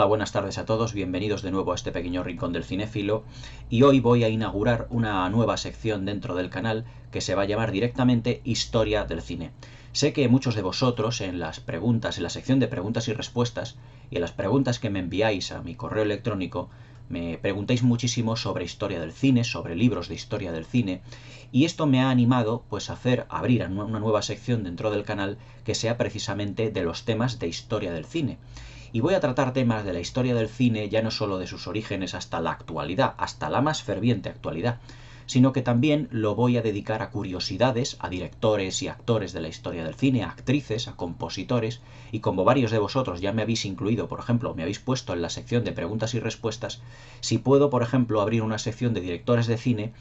buenas tardes a todos, bienvenidos de nuevo a este pequeño rincón del cinéfilo y hoy voy a inaugurar una nueva sección dentro del canal que se va a llamar directamente Historia del Cine. Sé que muchos de vosotros en las preguntas, en la sección de preguntas y respuestas y en las preguntas que me enviáis a mi correo electrónico me preguntáis muchísimo sobre historia del cine, sobre libros de historia del cine, y esto me ha animado pues a abrir una nueva sección dentro del canal que sea precisamente de los temas de historia del cine. Y voy a tratar temas de la historia del cine ya no solo de sus orígenes hasta la actualidad, hasta la más ferviente actualidad, sino que también lo voy a dedicar a curiosidades, a directores y actores de la historia del cine, a actrices, a compositores, y como varios de vosotros ya me habéis incluido, por ejemplo, me habéis puesto en la sección de preguntas y respuestas, si puedo, por ejemplo, abrir una sección de directores de cine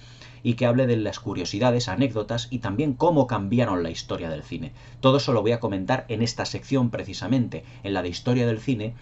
y que hable de las curiosidades, anécdotas y también cómo cambiaron la historia del cine. Todo eso lo voy a comentar en esta sección precisamente, en la de historia del cine,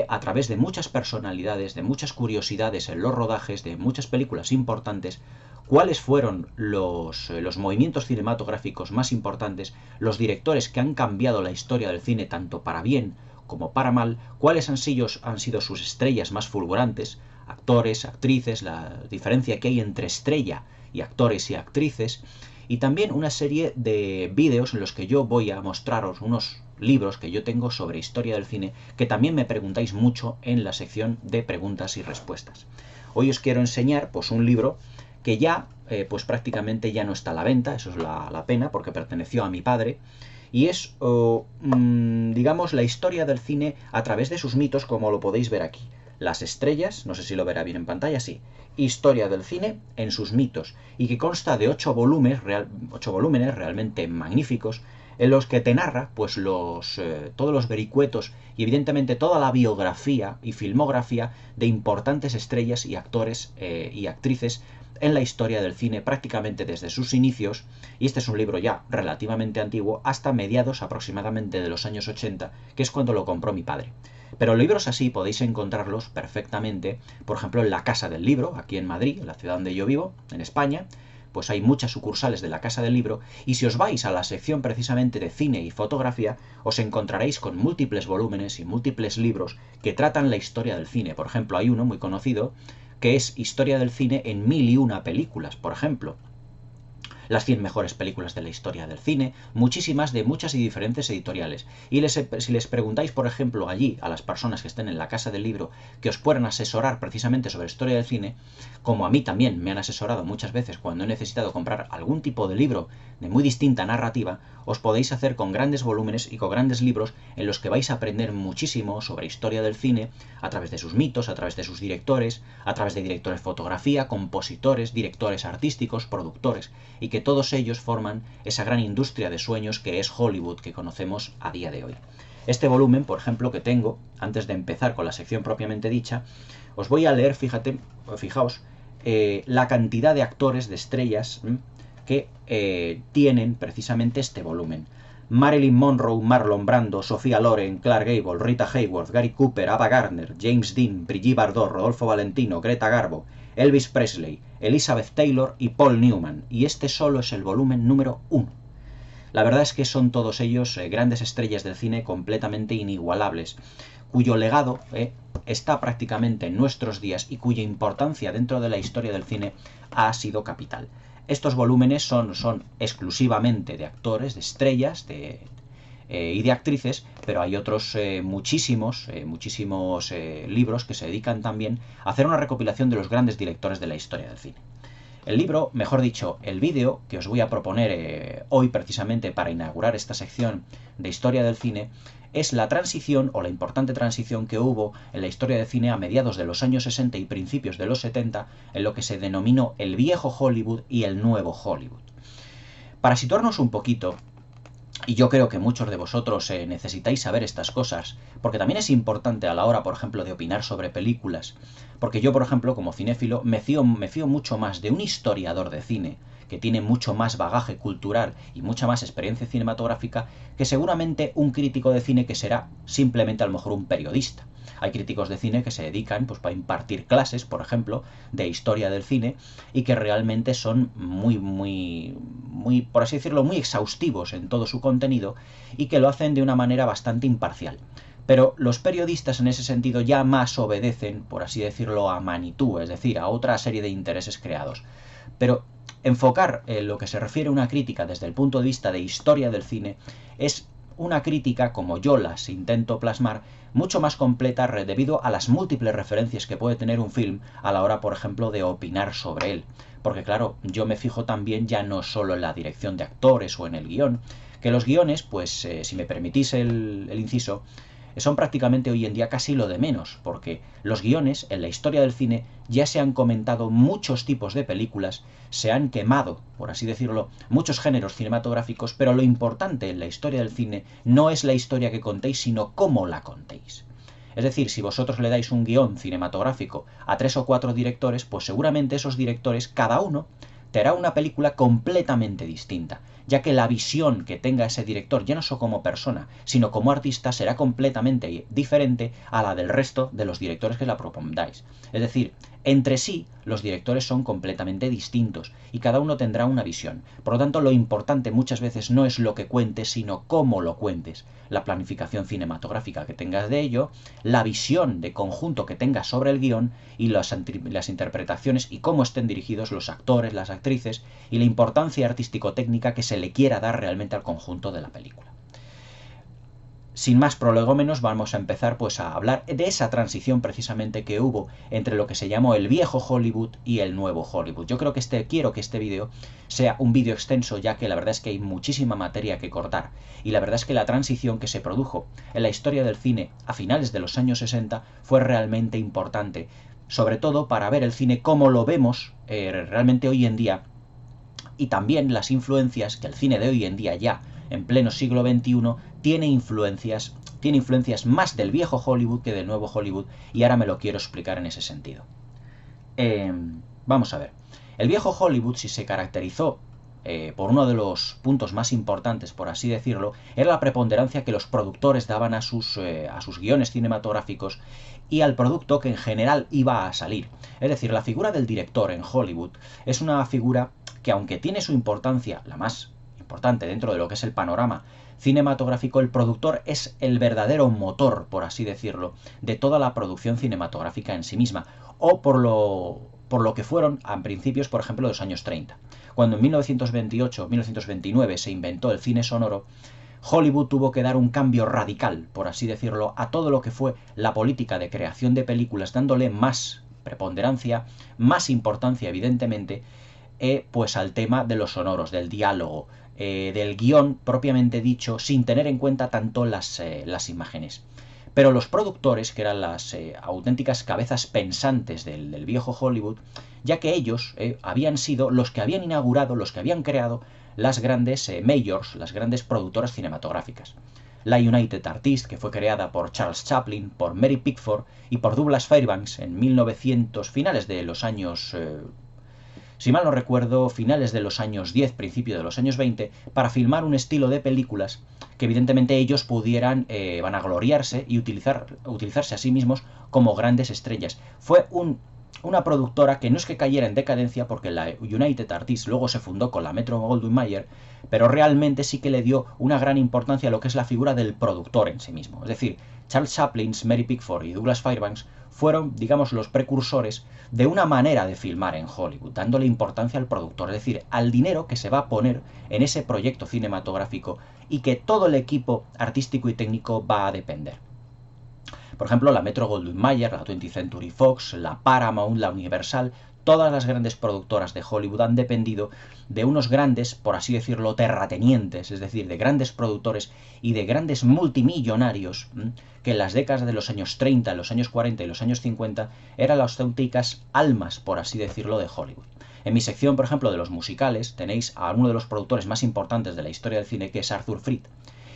a través de muchas personalidades, de muchas curiosidades en los rodajes, de muchas películas importantes, cuáles fueron los movimientos cinematográficos más importantes, los directores que han cambiado la historia del cine tanto para bien como para mal, cuáles han sido sus estrellas más fulgurantes, actores, actrices, la diferencia que hay entre estrella y actores y actrices, y también una serie de vídeos en los que yo voy a mostraros unos libros que yo tengo sobre historia del cine que también me preguntáis mucho en la sección de preguntas y respuestas. Hoy os quiero enseñar pues un libro que ya pues prácticamente ya no está a la venta, eso es la pena porque perteneció a mi padre, y es digamos la historia del cine a través de sus mitos, como lo podéis ver aquí. Las estrellas, no sé si lo verá bien en pantalla, sí. Historia del cine en sus mitos, y que consta de 8 volúmenes realmente magníficos, en los que te narra pues todos los vericuetos y evidentemente toda la biografía y filmografía de importantes estrellas y actores y actrices en la historia del cine prácticamente desde sus inicios, y este es un libro ya relativamente antiguo, hasta mediados aproximadamente de los años 80, que es cuando lo compró mi padre. Pero libros así podéis encontrarlos perfectamente, por ejemplo, en la Casa del Libro, aquí en Madrid, en la ciudad donde yo vivo, en España, pues hay muchas sucursales de la Casa del Libro, y si os vais a la sección precisamente de cine y fotografía, os encontraréis con múltiples volúmenes y múltiples libros que tratan la historia del cine. Por ejemplo, hay uno muy conocido que es Historia del cine en 1001 películas, por ejemplo. Las 100 mejores películas de la historia del cine, muchísimas de muchas y diferentes editoriales. Y si les preguntáis, por ejemplo, allí a las personas que estén en la Casa del Libro que os puedan asesorar precisamente sobre historia del cine, como a mí también me han asesorado muchas veces cuando he necesitado comprar algún tipo de libro de muy distinta narrativa, os podéis hacer con grandes volúmenes y con grandes libros en los que vais a aprender muchísimo sobre historia del cine a través de sus mitos, a través de sus directores, a través de directores de fotografía, compositores, directores artísticos, productores, y que todos ellos forman esa gran industria de sueños que es Hollywood que conocemos a día de hoy. Este volumen, por ejemplo, que tengo, antes de empezar con la sección propiamente dicha, os voy a leer, fijaos, la cantidad de actores, de estrellas que tienen precisamente este volumen. Marilyn Monroe, Marlon Brando, Sofía Loren, Clark Gable, Rita Hayworth, Gary Cooper, Ava Gardner, James Dean, Brigitte Bardot, Rodolfo Valentino, Greta Garbo, Elvis Presley, Elizabeth Taylor y Paul Newman, y este solo es el volumen número 1. La verdad es que son todos ellos grandes estrellas del cine completamente inigualables, cuyo legado está prácticamente en nuestros días y cuya importancia dentro de la historia del cine ha sido capital. Estos volúmenes son exclusivamente de actores, de estrellas y de actrices, pero hay otros muchísimos libros que se dedican también a hacer una recopilación de los grandes directores de la historia del cine. El libro, mejor dicho, el vídeo que os voy a proponer hoy precisamente para inaugurar esta sección de historia del cine, es la transición o la importante transición que hubo en la historia del cine a mediados de los años 60 y principios de los 70 en lo que se denominó el viejo Hollywood y el nuevo Hollywood. Para situarnos un poquito, y yo creo que muchos de vosotros necesitáis saber estas cosas, porque también es importante a la hora, por ejemplo, de opinar sobre películas, porque yo, por ejemplo, como cinéfilo, me fío mucho más de un historiador de cine, que tiene mucho más bagaje cultural y mucha más experiencia cinematográfica, que seguramente un crítico de cine que será simplemente a lo mejor un periodista. Hay críticos de cine que se dedican pues para impartir clases, por ejemplo, de historia del cine, y que realmente son muy, por así decirlo, muy exhaustivos en todo su contenido y que lo hacen de una manera bastante imparcial. Pero los periodistas en ese sentido ya más obedecen, por así decirlo, a Manitou, es decir, a otra serie de intereses creados. Pero enfocar lo que se refiere a una crítica desde el punto de vista de historia del cine es una crítica, como yo las intento plasmar, mucho más completa debido a las múltiples referencias que puede tener un film a la hora, por ejemplo, de opinar sobre él. Porque claro, yo me fijo también ya no solo en la dirección de actores o en el guión, que los guiones, pues si me permitís el inciso, son prácticamente hoy en día casi lo de menos, porque los guiones en la historia del cine ya se han comentado muchos tipos de películas, se han quemado, por así decirlo, muchos géneros cinematográficos, pero lo importante en la historia del cine no es la historia que contéis, sino cómo la contéis. Es decir, si vosotros le dais un guión cinematográfico a 3 o 4 directores, pues seguramente esos directores, cada uno, te hará una película completamente distinta, ya que la visión que tenga ese director, ya no solo como persona, sino como artista, será completamente diferente a la del resto de los directores que la propongáis. Es decir, entre sí, los directores son completamente distintos y cada uno tendrá una visión. Por lo tanto, lo importante muchas veces no es lo que cuentes, sino cómo lo cuentes. La planificación cinematográfica que tengas de ello, la visión de conjunto que tengas sobre el guión y las interpretaciones y cómo estén dirigidos los actores, las actrices y la importancia artístico-técnica que se le quiera dar realmente al conjunto de la película. Sin más prolegómenos, vamos a empezar pues a hablar de esa transición precisamente que hubo entre lo que se llamó el viejo Hollywood y el nuevo Hollywood. Yo creo que quiero que este vídeo sea un vídeo extenso, ya que la verdad es que hay muchísima materia que cortar. Y la verdad es que la transición que se produjo en la historia del cine a finales de los años 60 fue realmente importante, sobre todo para ver el cine como lo vemos realmente hoy en día, y también las influencias que el cine de hoy en día ya en pleno siglo XXI tiene influencias más del viejo Hollywood que del nuevo Hollywood, y ahora me lo quiero explicar en ese sentido. Vamos a ver. El viejo Hollywood, si se caracterizó por uno de los puntos más importantes, por así decirlo, era la preponderancia que los productores daban a sus guiones cinematográficos y al producto que en general iba a salir. Es decir, la figura del director en Hollywood es una figura que, aunque tiene su importancia, la más importante dentro de lo que es el panorama cinematográfico, el productor es el verdadero motor, por así decirlo, de toda la producción cinematográfica en sí misma, o por lo que fueron a principios, por ejemplo, de los años 30. Cuando en 1928-1929 se inventó el cine sonoro, Hollywood tuvo que dar un cambio radical, por así decirlo, a todo lo que fue la política de creación de películas, dándole más preponderancia, más importancia, evidentemente, pues al tema de los sonoros, del diálogo, del guión propiamente dicho, sin tener en cuenta tanto las imágenes. Pero los productores, que eran las auténticas cabezas pensantes del viejo Hollywood, ya que ellos habían sido los que habían inaugurado, los que habían creado las grandes majors, las grandes productoras cinematográficas. La United Artists, que fue creada por Charles Chaplin, por Mary Pickford y por Douglas Fairbanks en 1900, finales de los años... si mal no recuerdo, finales de los años 10, principio de los años 20, para filmar un estilo de películas que evidentemente ellos pudieran vanagloriarse y utilizarse a sí mismos como grandes estrellas. Fue una productora que no es que cayera en decadencia, porque la United Artists luego se fundó con la Metro-Goldwyn-Mayer, pero realmente sí que le dio una gran importancia a lo que es la figura del productor en sí mismo. Es decir, Charles Chaplin, Mary Pickford y Douglas Fairbanks fueron, digamos, los precursores de una manera de filmar en Hollywood, dándole importancia al productor, es decir, al dinero que se va a poner en ese proyecto cinematográfico y que todo el equipo artístico y técnico va a depender. Por ejemplo, la Metro-Goldwyn-Mayer, la 20th Century Fox, la Paramount, la Universal, todas las grandes productoras de Hollywood han dependido de unos grandes, por así decirlo, terratenientes, es decir, de grandes productores y de grandes multimillonarios que en las décadas de los años 30, los años 40 y los años 50 eran las auténticas almas, por así decirlo, de Hollywood. En mi sección, por ejemplo, de los musicales, tenéis a uno de los productores más importantes de la historia del cine, que es Arthur Freed.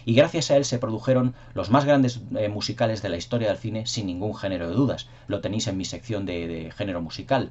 Y gracias a él se produjeron los más grandes musicales de la historia del cine, sin ningún género de dudas. Lo tenéis en mi sección de género musical.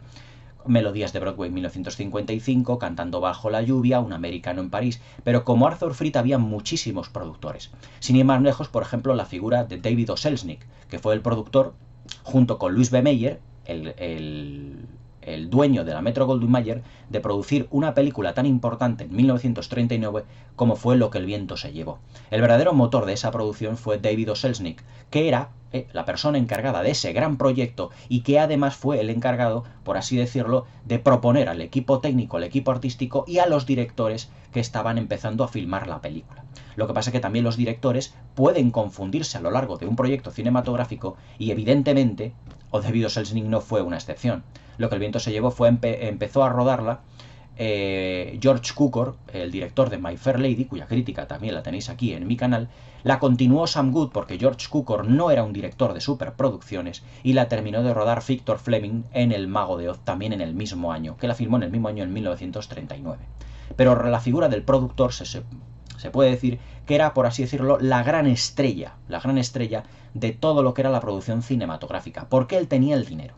Melodías de Broadway 1955, Cantando bajo la lluvia, Un americano en París, pero como Arthur Freed había muchísimos productores. Sin ir más lejos, por ejemplo, la figura de David O. Selznick, que fue el productor, junto con Louis B. Mayer, el el dueño de la Metro-Goldwyn-Mayer, de producir una película tan importante en 1939 como fue Lo que el viento se llevó. El verdadero motor de esa producción fue David O. Selznick, que era la persona encargada de ese gran proyecto y que además fue el encargado, por así decirlo, de proponer al equipo técnico, al equipo artístico y a los directores que estaban empezando a filmar la película. Lo que pasa es que también los directores pueden confundirse a lo largo de un proyecto cinematográfico y evidentemente, o David O. Selznick no fue una excepción. Lo que el viento se llevó fue empezó a rodarla George Cukor, el director de My Fair Lady, cuya crítica también la tenéis aquí en mi canal. La continuó Sam Good porque George Cukor no era un director de superproducciones y la terminó de rodar Victor Fleming en El Mago de Oz también en el mismo año, que la filmó en el mismo año, en 1939. Pero la figura del productor se puede decir que era, por así decirlo, la gran estrella de todo lo que era la producción cinematográfica, porque él tenía el dinero.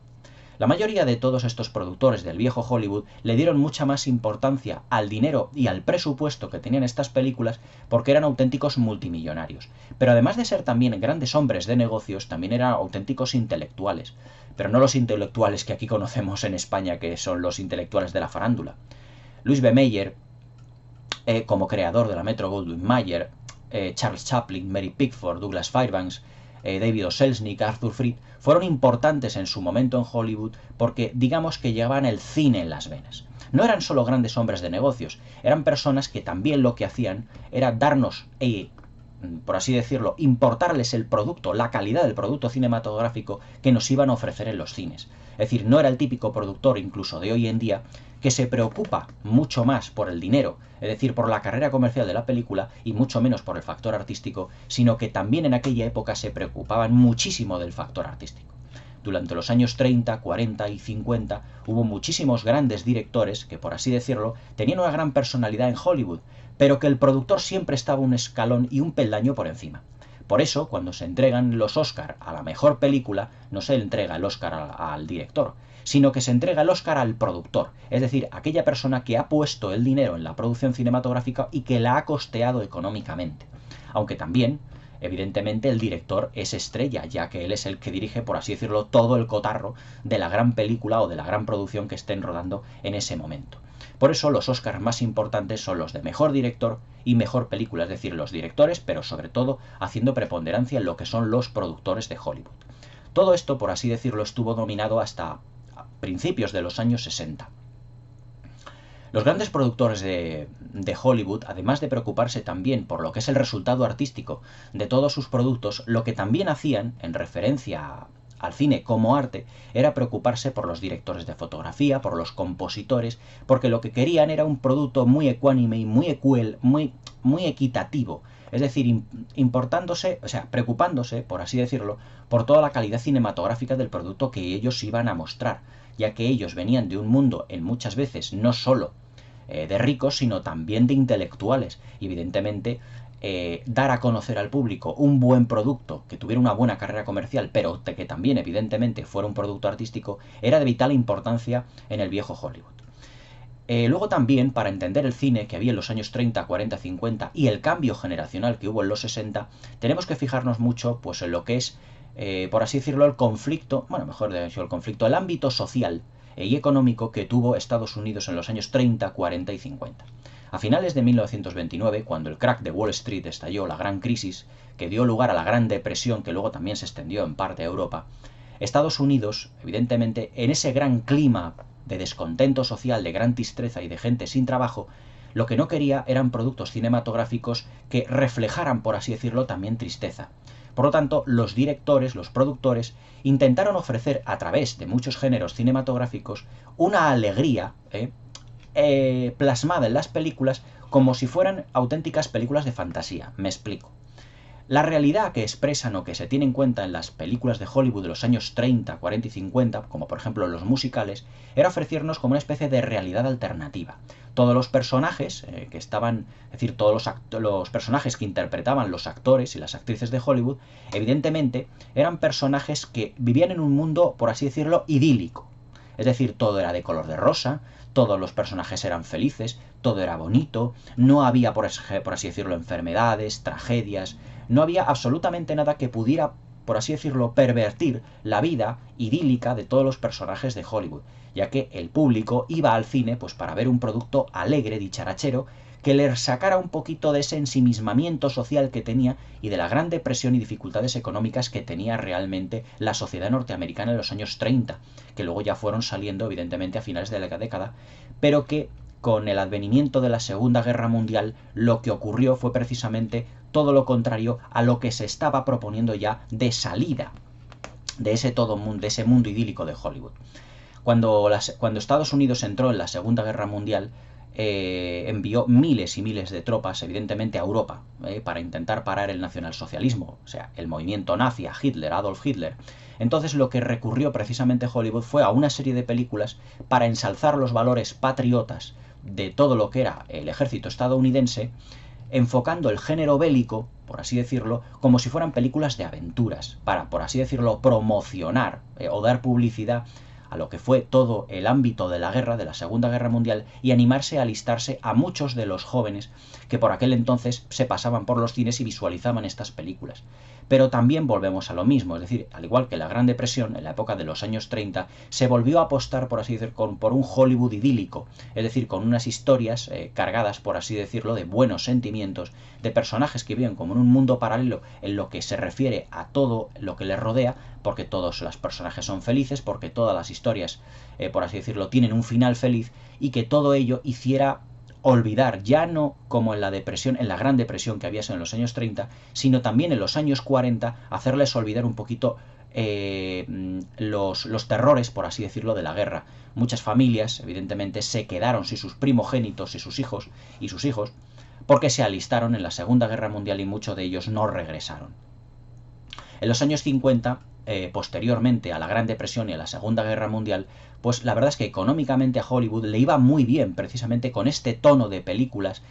La mayoría de todos estos productores del viejo Hollywood le dieron mucha más importancia al dinero y al presupuesto que tenían estas películas porque eran auténticos multimillonarios. Pero además de ser también grandes hombres de negocios, también eran auténticos intelectuales. Pero no los intelectuales que aquí conocemos en España, que son los intelectuales de la farándula. Louis B. Mayer, como creador de la Metro-Goldwyn-Mayer, Charles Chaplin, Mary Pickford, Douglas Fairbanks, David O. Selznick, Arthur Freed, fueron importantes en su momento en Hollywood porque digamos que llevaban el cine en las venas. No eran solo grandes hombres de negocios, eran personas que también lo que hacían era darnos, por así decirlo, importarles el producto, la calidad del producto cinematográfico que nos iban a ofrecer en los cines. Es decir, no era el típico productor, incluso de hoy en día, que se preocupa mucho más por el dinero, es decir, por la carrera comercial de la película y mucho menos por el factor artístico, sino que también en aquella época se preocupaban muchísimo del factor artístico. Durante los años 30, 40 y 50 hubo muchísimos grandes directores que, por así decirlo, tenían una gran personalidad en Hollywood, pero que el productor siempre estaba un escalón y un peldaño por encima. Por eso, cuando se entregan los Oscar a la mejor película, no se entrega el Oscar al director, sino que se entrega el Oscar al productor, es decir, aquella persona que ha puesto el dinero en la producción cinematográfica y que la ha costeado económicamente. Aunque también, evidentemente, el director es estrella, ya que él es el que dirige, por así decirlo, todo el cotarro de la gran película o de la gran producción que estén rodando en ese momento. Por eso los Oscars más importantes son los de mejor director y mejor película, es decir, los directores, pero sobre todo haciendo preponderancia en lo que son los productores de Hollywood. Todo esto, por así decirlo, estuvo dominado hasta principios de los años 60. Los grandes productores de Hollywood, además de preocuparse también por lo que es el resultado artístico de todos sus productos, lo que también hacían, en referencia al cine como arte, era preocuparse por los directores de fotografía, por los compositores, porque lo que querían era un producto muy ecuánime y muy muy equitativo. Es decir, preocupándose, por así decirlo, por toda la calidad cinematográfica del producto que ellos iban a mostrar, ya que ellos venían de un mundo, en muchas veces, no solo de ricos, sino también de intelectuales. Y evidentemente, dar a conocer al público un buen producto, que tuviera una buena carrera comercial, pero que también, evidentemente, fuera un producto artístico, era de vital importancia en el viejo Hollywood. Luego también, para entender el cine que había en los años 30, 40, 50 y el cambio generacional que hubo en los 60, tenemos que fijarnos mucho pues, en lo que es, por así decirlo, el conflicto, el ámbito social y económico que tuvo Estados Unidos en los años 30, 40 y 50. A finales de 1929, cuando el crack de Wall Street estalló, la gran crisis que dio lugar a la Gran Depresión, que luego también se extendió en parte a Europa, Estados Unidos, evidentemente, en ese gran clima de descontento social, de gran tristeza y de gente sin trabajo, lo que no quería eran productos cinematográficos que reflejaran, por así decirlo, también tristeza. Por lo tanto, los directores, los productores, intentaron ofrecer a través de muchos géneros cinematográficos una alegría plasmada en las películas como si fueran auténticas películas de fantasía. Me explico. La realidad que expresan o que se tiene en cuenta en las películas de Hollywood de los años 30, 40 y 50, como por ejemplo los musicales, era ofrecernos como una especie de realidad alternativa. Todos los personajes que estaban, es decir, todos los personajes que interpretaban los actores y las actrices de Hollywood, evidentemente eran personajes que vivían en un mundo, por así decirlo, idílico. Es decir, todo era de color de rosa, todos los personajes eran felices, todo era bonito, no había, por así decirlo, enfermedades, tragedias, no había absolutamente nada que pudiera por así decirlo, pervertir la vida idílica de todos los personajes de Hollywood, ya que el público iba al cine pues para ver un producto alegre, dicharachero, que le sacara un poquito de ese ensimismamiento social que tenía y de la gran depresión y dificultades económicas que tenía realmente la sociedad norteamericana en los años 30, que luego ya fueron saliendo evidentemente a finales de la década, pero que con el advenimiento de la Segunda Guerra Mundial lo que ocurrió fue precisamente todo lo contrario a lo que se estaba proponiendo ya de salida de ese de ese mundo idílico de Hollywood. Cuando Estados Unidos entró en la Segunda Guerra Mundial, envió miles y miles de tropas, evidentemente, a Europa, para intentar parar el nacionalsocialismo, o sea, el movimiento nazi, a Hitler, Adolf Hitler. Entonces lo que recurrió precisamente Hollywood fue a una serie de películas para ensalzar los valores patriotas de todo lo que era el ejército estadounidense, enfocando el género bélico, por así decirlo, como si fueran películas de aventuras, para, por así decirlo, promocionar o dar publicidad a lo que fue todo el ámbito de la guerra, de la Segunda Guerra Mundial, y animarse a alistarse a muchos de los jóvenes que por aquel entonces se pasaban por los cines y visualizaban estas películas. Pero también volvemos a lo mismo, es decir, al igual que la Gran Depresión, en la época de los años 30, se volvió a apostar, por así decirlo, por un Hollywood idílico, es decir, con unas historias cargadas, por así decirlo, de buenos sentimientos, de personajes que viven como en un mundo paralelo en lo que se refiere a todo lo que les rodea, porque todos los personajes son felices, porque todas las historias, por así decirlo, tienen un final feliz, y que todo ello hiciera olvidar, ya no como en la depresión, en la Gran Depresión que había sido en los años 30, sino también en los años 40, hacerles olvidar un poquito los terrores, por así decirlo, de la guerra. Muchas familias, evidentemente, se quedaron sin sus primogénitos y sus hijos, porque se alistaron en la Segunda Guerra Mundial y muchos de ellos no regresaron. En los años 50, posteriormente a la Gran Depresión y a la Segunda Guerra Mundial, pues la verdad es que económicamente a Hollywood le iba muy bien, precisamente con este tono de películas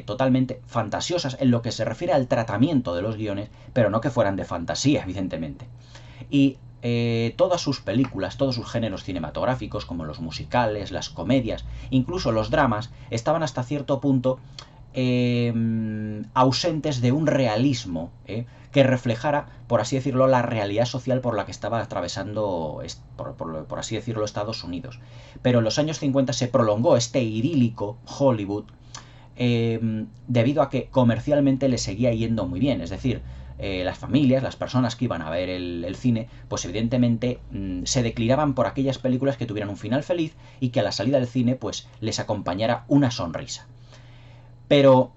totalmente fantasiosas en lo que se refiere al tratamiento de los guiones, pero no que fueran de fantasía, evidentemente. Y todas sus películas, todos sus géneros cinematográficos, como los musicales, las comedias, incluso los dramas, estaban hasta cierto punto ausentes de un realismo que reflejara, por así decirlo, la realidad social por la que estaba atravesando, por así decirlo, Estados Unidos. Pero en los años 50 se prolongó este idílico Hollywood debido a que comercialmente le seguía yendo muy bien, es decir, las familias, las personas que iban a ver el cine, pues evidentemente se declinaban por aquellas películas que tuvieran un final feliz y que a la salida del cine pues les acompañara una sonrisa. Pero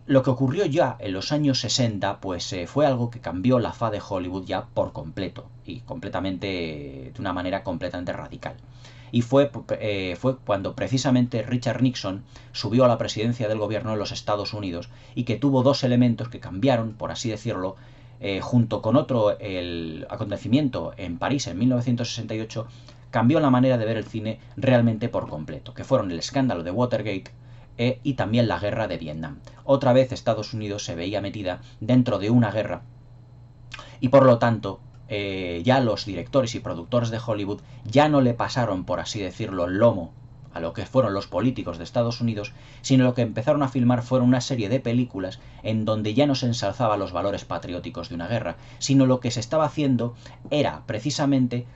lo que ocurrió ya en los años 60 pues fue algo que cambió la faz de Hollywood ya por completo y completamente, de una manera completamente radical. Y fue cuando precisamente Richard Nixon subió a la presidencia del gobierno de los Estados Unidos y que tuvo dos elementos que cambiaron, por así decirlo, junto con otro, el acontecimiento en París en 1968, cambió la manera de ver el cine realmente por completo, que fueron el escándalo de Watergate y también la guerra de Vietnam. Otra vez Estados Unidos se veía metida dentro de una guerra y por lo tanto ya los directores y productores de Hollywood ya no le pasaron, por así decirlo, el lomo a lo que fueron los políticos de Estados Unidos, sino lo que empezaron a filmar fueron una serie de películas en donde ya no se ensalzaba los valores patrióticos de una guerra, sino lo que se estaba haciendo era precisamente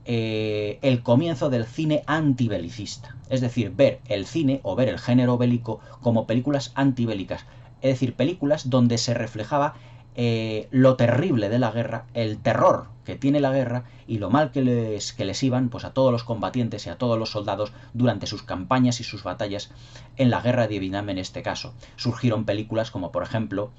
el comienzo del cine antibelicista, es decir, ver el cine o ver el género bélico como películas antibélicas, es decir, películas donde se reflejaba lo terrible de la guerra, el terror que tiene la guerra y lo mal que les iban pues a todos los combatientes y a todos los soldados durante sus campañas y sus batallas en la guerra de Vietnam en este caso. Surgieron películas como por ejemplo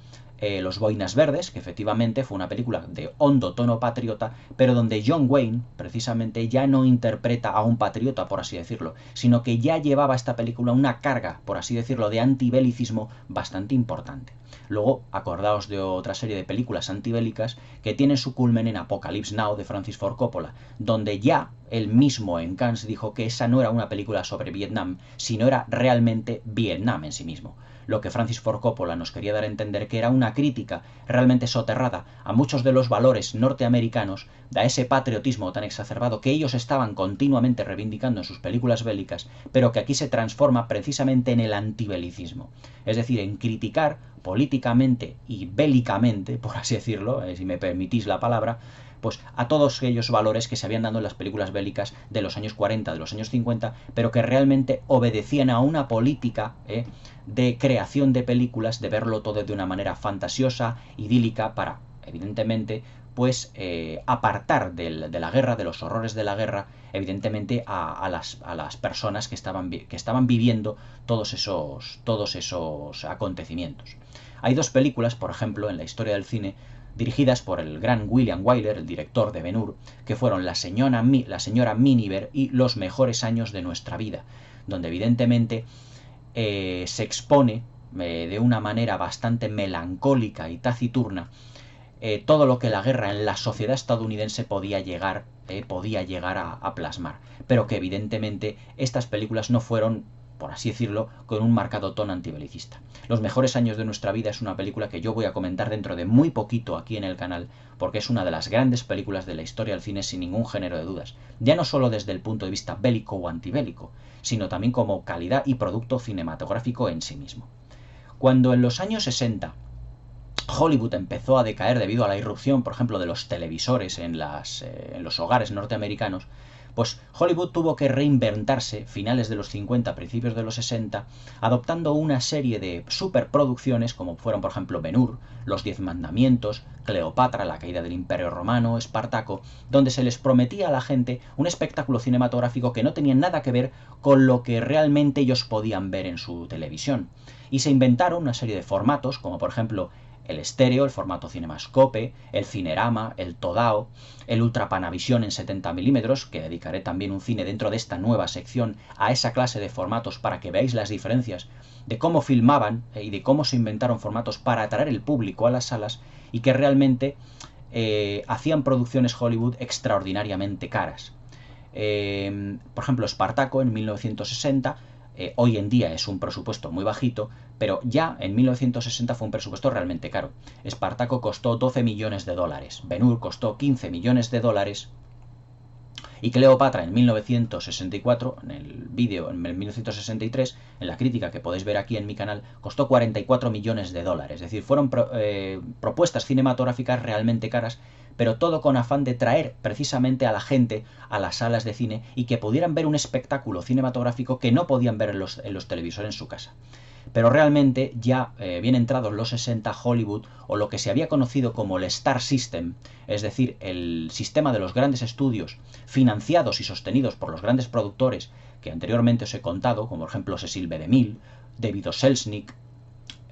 Los Boinas Verdes, que efectivamente fue una película de hondo tono patriota, pero donde John Wayne precisamente ya no interpreta a un patriota, por así decirlo, sino que ya llevaba esta película una carga, por así decirlo, de antibelicismo bastante importante. Luego, acordaos de otra serie de películas antibélicas que tienen su culmen en Apocalypse Now de Francis Ford Coppola, donde ya él mismo en Cannes dijo que esa no era una película sobre Vietnam, sino era realmente Vietnam en sí mismo. Lo que Francis Ford Coppola nos quería dar a entender que era una crítica realmente soterrada a muchos de los valores norteamericanos, a ese patriotismo tan exacerbado que ellos estaban continuamente reivindicando en sus películas bélicas, pero que aquí se transforma precisamente en el antibelicismo. Es decir, en criticar políticamente y bélicamente, por así decirlo, si me permitís la palabra, pues a todos aquellos valores que se habían dado en las películas bélicas de los años 40, de los años 50, pero que realmente obedecían a una política de creación de películas, de verlo todo de una manera fantasiosa, idílica, para, evidentemente, pues apartar de la guerra, de los horrores de la guerra, evidentemente a las personas que estaban viviendo todos esos acontecimientos. Hay dos películas, por ejemplo, en la historia del cine, dirigidas por el gran William Wyler, el director de Ben-Hur, que fueron La señora Miniver y Los mejores años de nuestra vida, donde evidentemente se expone de una manera bastante melancólica y taciturna todo lo que la guerra en la sociedad estadounidense podía llegar a plasmar, pero que evidentemente estas películas no fueron, por así decirlo, con un marcado tono antibelicista. Los mejores años de nuestra vida es una película que yo voy a comentar dentro de muy poquito aquí en el canal, porque es una de las grandes películas de la historia del cine sin ningún género de dudas, ya no solo desde el punto de vista bélico o antibélico, sino también como calidad y producto cinematográfico en sí mismo. Cuando en los años 60 Hollywood empezó a decaer debido a la irrupción, por ejemplo, de los televisores en los hogares norteamericanos, pues Hollywood tuvo que reinventarse finales de los 50, principios de los 60, adoptando una serie de superproducciones como fueron, por ejemplo, Ben-Hur, Los Diez Mandamientos, Cleopatra, La caída del Imperio Romano, Espartaco, donde se les prometía a la gente un espectáculo cinematográfico que no tenía nada que ver con lo que realmente ellos podían ver en su televisión. Y se inventaron una serie de formatos, como por ejemplo el estéreo, el formato Cinemascope, el Cinerama, el Todao, el Ultra Panavision en 70 mm, que dedicaré también un cine dentro de esta nueva sección a esa clase de formatos para que veáis las diferencias de cómo filmaban y de cómo se inventaron formatos para atraer el público a las salas y que realmente hacían producciones Hollywood extraordinariamente caras. Por ejemplo, Espartaco en 1960, hoy en día es un presupuesto muy bajito, pero ya en 1960 fue un presupuesto realmente caro. Espartaco costó 12 millones de dólares, Ben-Hur costó 15 millones de dólares y Cleopatra en 1964, en el vídeo en 1963, en la crítica que podéis ver aquí en mi canal, costó 44 millones de dólares. Es decir, fueron propuestas cinematográficas realmente caras, pero todo con afán de traer precisamente a la gente a las salas de cine y que pudieran ver un espectáculo cinematográfico que no podían ver en los televisores en su casa. Pero realmente ya bien entrados los 60, Hollywood, o lo que se había conocido como el Star System, es decir, el sistema de los grandes estudios financiados y sostenidos por los grandes productores que anteriormente os he contado, como por ejemplo Cecil B. DeMille, David O. Selznick,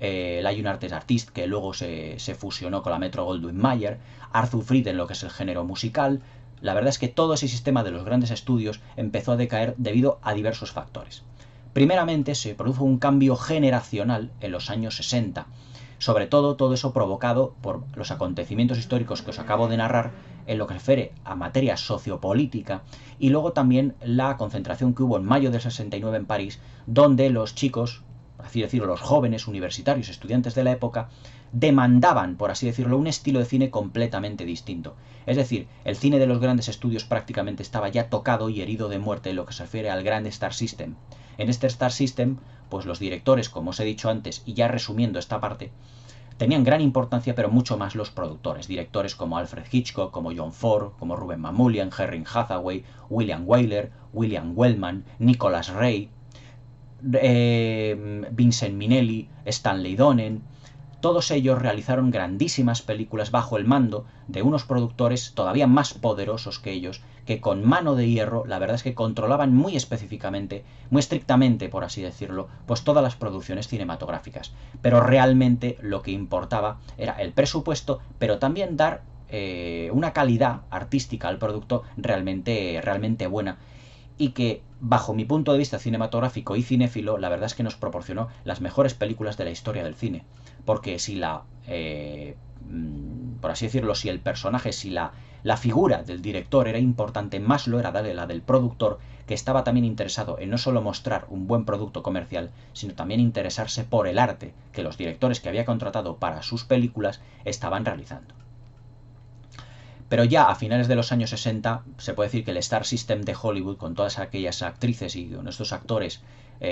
Lion Artist, que luego se fusionó con la Metro-Goldwyn-Mayer, Arthur Freed en lo que es el género musical. La verdad es que todo ese sistema de los grandes estudios empezó a decaer debido a diversos factores. Primeramente se produjo un cambio generacional en los años 60, sobre todo eso provocado por los acontecimientos históricos que os acabo de narrar en lo que se refiere a materia sociopolítica y luego también la concentración que hubo en mayo del 69 en París, donde los chicos, por así decirlo, los jóvenes universitarios, estudiantes de la época, demandaban, por así decirlo, un estilo de cine completamente distinto. Es decir, el cine de los grandes estudios prácticamente estaba ya tocado y herido de muerte en lo que se refiere al gran Star System. En este Star System, pues los directores, como os he dicho antes, y ya resumiendo esta parte, tenían gran importancia, pero mucho más los productores. Directores como Alfred Hitchcock, como John Ford, como Ruben Mamoulian, Henry Hathaway, William Wyler, William Wellman, Nicholas Ray, Vincent Minnelli, Stanley Donen. Todos ellos realizaron grandísimas películas bajo el mando de unos productores todavía más poderosos que ellos, que con mano de hierro, la verdad es que controlaban muy específicamente, muy estrictamente, por así decirlo, pues todas las producciones cinematográficas. Pero realmente lo que importaba era el presupuesto, pero también dar una calidad artística al producto realmente buena, y que, bajo mi punto de vista cinematográfico y cinéfilo, la verdad es que nos proporcionó las mejores películas de la historia del cine. Porque si por así decirlo, si el personaje, si la La figura del director era importante, más lo era la del productor, que estaba también interesado en no solo mostrar un buen producto comercial, sino también interesarse por el arte que los directores que había contratado para sus películas estaban realizando. Pero ya a finales de los años 60 se puede decir que el Star System de Hollywood, con todas aquellas actrices y con estos actores,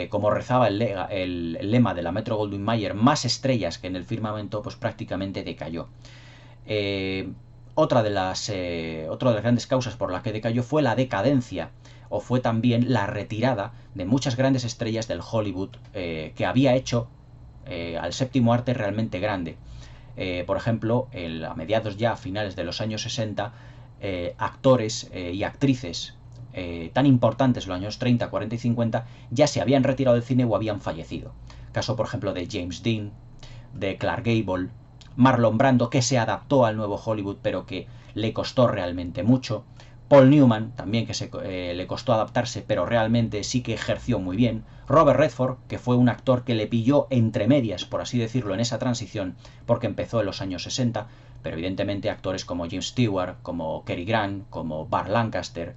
como rezaba el lema de la Metro-Goldwyn-Mayer, más estrellas que en el firmamento, pues prácticamente decayó. Otra de las grandes causas por la que decayó fue la decadencia, o fue también la retirada de muchas grandes estrellas del Hollywood que había hecho al séptimo arte realmente grande. Por ejemplo, a mediados ya, a finales de los años 60, actores y actrices tan importantes en los años 30, 40 y 50 ya se habían retirado del cine o habían fallecido. Caso, por ejemplo, de James Dean, de Clark Gable, Marlon Brando, que se adaptó al nuevo Hollywood pero que le costó realmente mucho. Paul Newman, también que le costó adaptarse, pero realmente sí que ejerció muy bien. Robert Redford, que fue un actor que le pilló entre medias, por así decirlo, en esa transición, porque empezó en los años 60, pero evidentemente actores como James Stewart, como Cary Grant, como Burt Lancaster,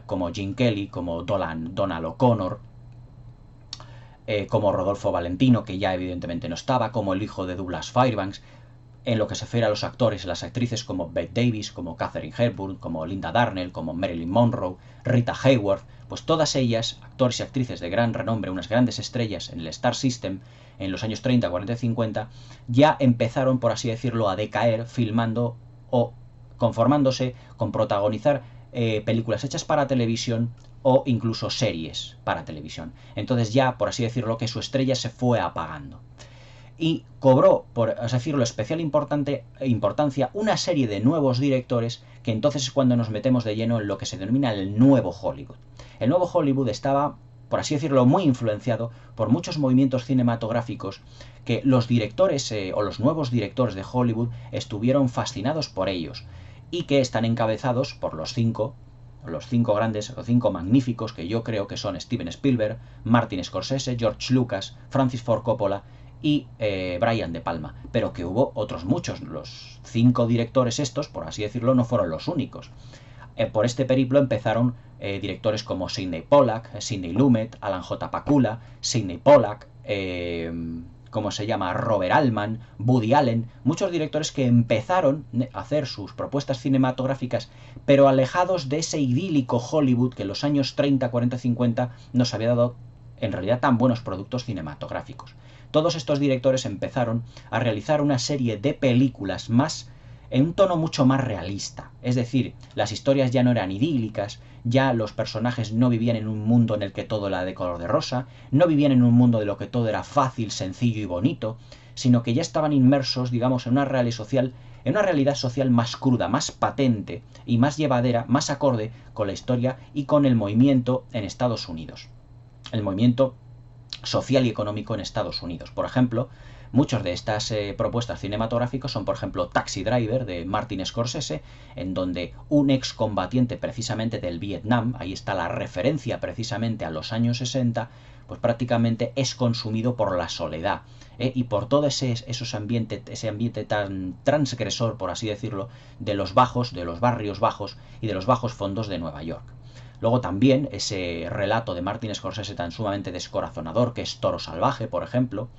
como Gene Kelly, como Donald O'Connor, como Rodolfo Valentino, que ya evidentemente no estaba, como el hijo de Douglas Fairbanks. En lo que se refiere a los actores, las actrices como Bette Davis, como Katharine Hepburn, como Linda Darnell, como Marilyn Monroe, Rita Hayworth, pues todas ellas, actores y actrices de gran renombre, unas grandes estrellas en el Star System, en los años 30, 40 y 50, ya empezaron, por así decirlo, a decaer filmando o conformándose con protagonizar películas hechas para televisión o incluso series para televisión. Entonces ya, por así decirlo, que su estrella se fue apagando. Y cobró, por así decirlo, especial importancia una serie de nuevos directores, que entonces es cuando nos metemos de lleno en lo que se denomina el nuevo Hollywood. El nuevo Hollywood estaba, por así decirlo, muy influenciado por muchos movimientos cinematográficos que los directores o los nuevos directores de Hollywood estuvieron fascinados por ellos, y que están encabezados por los cinco grandes o cinco magníficos que yo creo que son Steven Spielberg, Martin Scorsese, George Lucas, Francis Ford Coppola y Brian De Palma, pero que hubo otros muchos. Los 5 directores estos, por así decirlo, no fueron los únicos. Por este periplo empezaron directores como Sidney Pollack, Sidney Lumet, Alan J. Pakula, Sidney Pollack, Robert Altman, Woody Allen, muchos directores que empezaron a hacer sus propuestas cinematográficas, pero alejados de ese idílico Hollywood que en los años 30, 40, 50 nos había dado en realidad tan buenos productos cinematográficos. Todos estos directores empezaron a realizar una serie de películas más en un tono mucho más realista. Es decir, las historias ya no eran idílicas, ya los personajes no vivían en un mundo en el que todo era de color de rosa, no vivían en un mundo de lo que todo era fácil, sencillo y bonito, sino que ya estaban inmersos, digamos, en una realidad social más cruda, más patente y más llevadera, más acorde con la historia y con el movimiento en Estados Unidos. El movimiento social y económico en Estados Unidos. Por ejemplo, muchas de estas propuestas cinematográficas son, por ejemplo, Taxi Driver de Martin Scorsese, en donde un excombatiente precisamente del Vietnam, ahí está la referencia precisamente a los años 60, pues prácticamente es consumido por la soledad y por todo ese ambiente tan transgresor, por así decirlo, de los barrios bajos y de los bajos fondos de Nueva York. Luego también ese relato de Martin Scorsese tan sumamente descorazonador que es Toro Salvaje, por ejemplo.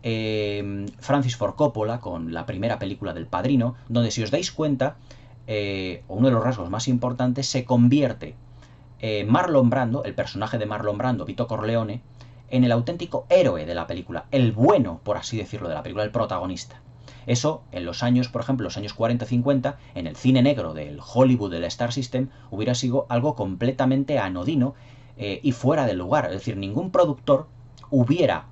Francis Ford Coppola con la primera película del Padrino, donde si os dais cuenta, uno de los rasgos más importantes, se convierte Marlon Brando, el personaje de Marlon Brando, Vito Corleone, en el auténtico héroe de la película, el bueno, por así decirlo, de la película, el protagonista. Eso, en los años, por ejemplo, los años 40-50, en el cine negro del Hollywood del Star System, hubiera sido algo completamente anodino y fuera de lugar. Es decir, ningún productor hubiera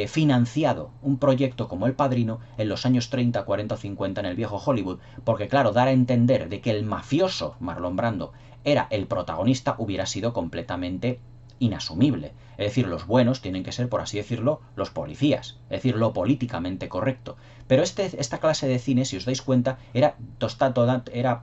financiado un proyecto como El Padrino en los años 30, 40 o 50 en el viejo Hollywood, porque claro, dar a entender de que el mafioso Marlon Brando era el protagonista hubiera sido completamente inasumible. Es decir, los buenos tienen que ser, por así decirlo, los policías, es decir, lo políticamente correcto. Pero esta clase de cine, si os dais cuenta, era